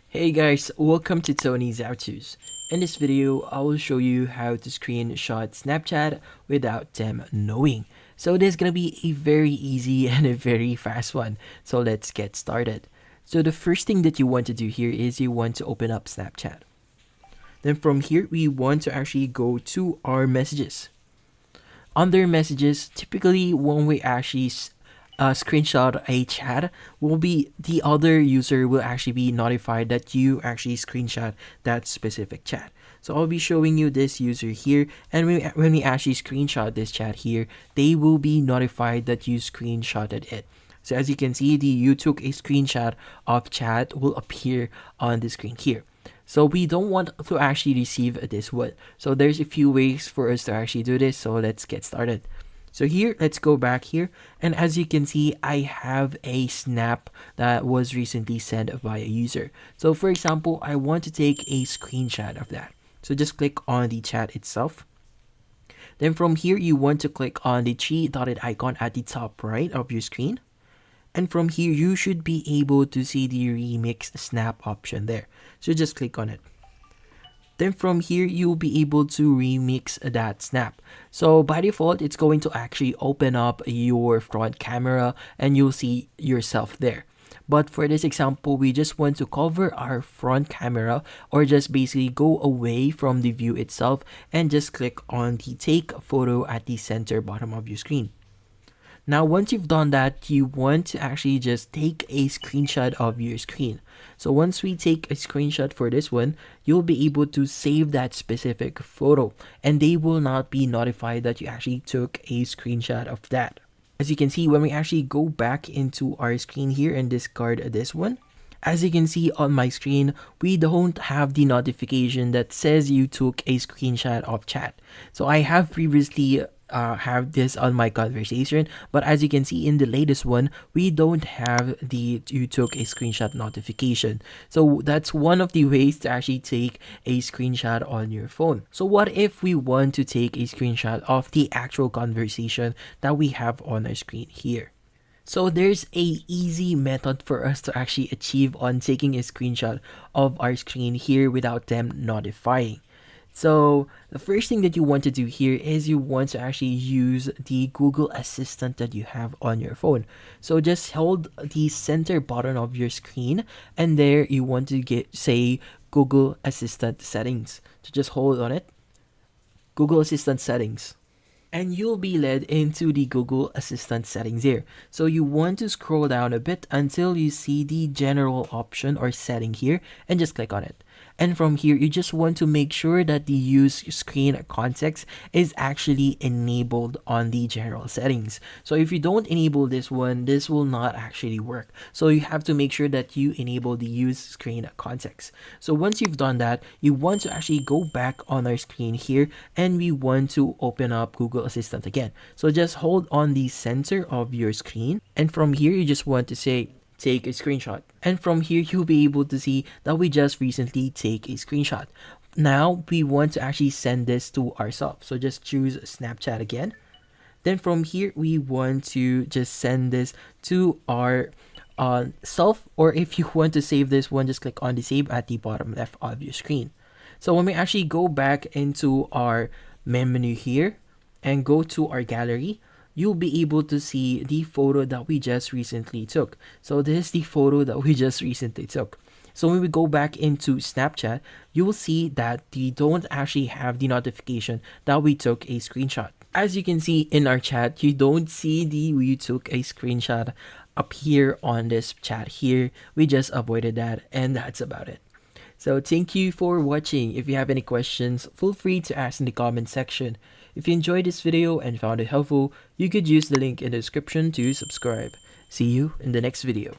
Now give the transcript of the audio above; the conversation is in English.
Hey guys, welcome to Tony's How-Tos. In this video, I will show you how to screenshot Snapchat without them knowing. So this is gonna be a very easy and a very fast one. So let's get started. So the first thing that you want to do here is you want to open up Snapchat. Then from here, we want to actually go to our messages. Under messages, typically when we actually screenshot a chat, will be the other user will actually be notified that you actually screenshot that specific chat. So I'll be showing you this user here, and when we actually screenshot this chat here, they will be notified that you screenshotted it. So as you can see, the you took a screenshot of chat will appear on the screen here. So we don't want to actually receive this one. So there's a few ways for us to actually do this. So let's get started. So here, let's go back here. And as you can see, I have a snap that was recently sent by a user. So for example, I want to take a screenshot of that. So just click on the chat itself. Then from here, you want to click on the three dotted icon at the top right of your screen. And from here, you should be able to see the remix snap option there. So just click on it. Then from here, you'll be able to remix that snap. So by default, it's going to actually open up your front camera and you'll see yourself there. But for this example, we just want to cover our front camera or just basically go away from the view itself and just click on the take photo at the center bottom of your screen. Now, once you've done that, you want to actually just take a screenshot of your screen. So once we take a screenshot for this one, you'll be able to save that specific photo and they will not be notified that you actually took a screenshot of that. As you can see, when we actually go back into our screen here and discard this one, as you can see on my screen, we don't have the notification that says you took a screenshot of chat. So I have previously have this on my conversation, but as you can see in the latest one, we don't have the you took a screenshot notification. So that's one of the ways to actually take a screenshot on your phone. So what if we want to take a screenshot of the actual conversation that we have on our screen here? So there's a easy method for us to actually achieve on taking a screenshot of our screen here without them notifying. So the first thing that you want to do here is you want to actually use the Google Assistant that you have on your phone. So just hold the center button of your screen and there you want to say Google Assistant settings. So just hold on it. Google Assistant settings. And you'll be led into the Google Assistant settings here. So you want to scroll down a bit until you see the general option or setting here and just click on it. And from here, you just want to make sure that the use screen context is actually enabled on the general settings. So if you don't enable this one, this will not actually work. So you have to make sure that you enable the use screen context. So once you've done that, you want to actually go back on our screen here and we want to open up Google Assistant again. So just hold on the center of your screen. And from here, you just want to say, take a screenshot. And from here, you'll be able to see that we just recently take a screenshot. Now, we want to actually send this to ourselves. So just choose Snapchat again. Then from here, we want to just send this to our self. Or if you want to save this one, just click on the save at the bottom left of your screen. So when we actually go back into our menu here and go to our gallery, you'll be able to see the photo that we just recently took. So this is the photo that we just recently took. So when we go back into Snapchat, you will see that we don't actually have the notification that we took a screenshot. As you can see in our chat, you don't see the we took a screenshot appear on this chat here. We just avoided that and that's about it. So thank you for watching. If you have any questions, feel free to ask in the comment section. If you enjoyed this video and found it helpful, you could use the link in the description to subscribe. See you in the next video.